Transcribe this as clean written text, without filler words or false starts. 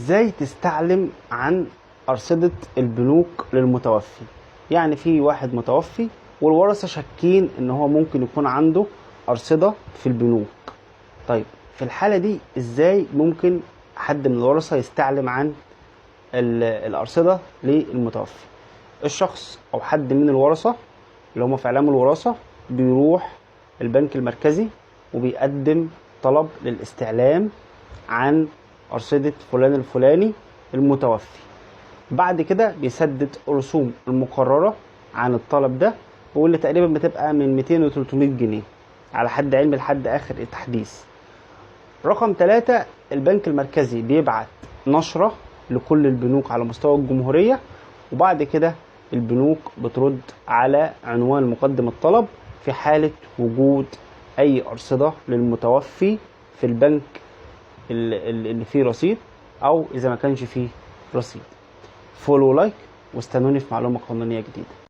ازاي تستعلم عن أرصدة البنوك للمتوفي؟ يعني في واحد متوفي والورثة شاكين ان هو ممكن يكون عنده أرصدة في البنوك. طيب في الحالة دي ازاي ممكن حد من الورثة يستعلم عن الأرصدة للمتوفي؟ الشخص او حد من الورثة اللي هم في اعلام الوراثة بيروح البنك المركزي وبيقدم طلب للاستعلام عن أرصدة فلان الفلاني المتوفي. بعد كده بيسدد رسوم المقررة عن الطلب ده، واللي تقريبا بتبقى من 200 و 300 جنيه على حد علمي لحد آخر التحديث. رقم 3، البنك المركزي بيبعت نشرة لكل البنوك على مستوى الجمهورية، وبعد كده البنوك بترد على عنوان مقدم الطلب في حالة وجود أي أرصدة للمتوفي في البنك اللي فيه رصيد، أو إذا ما كانش فيه رصيد. فولو لايك واستنوني في معلومة قانونية جديدة.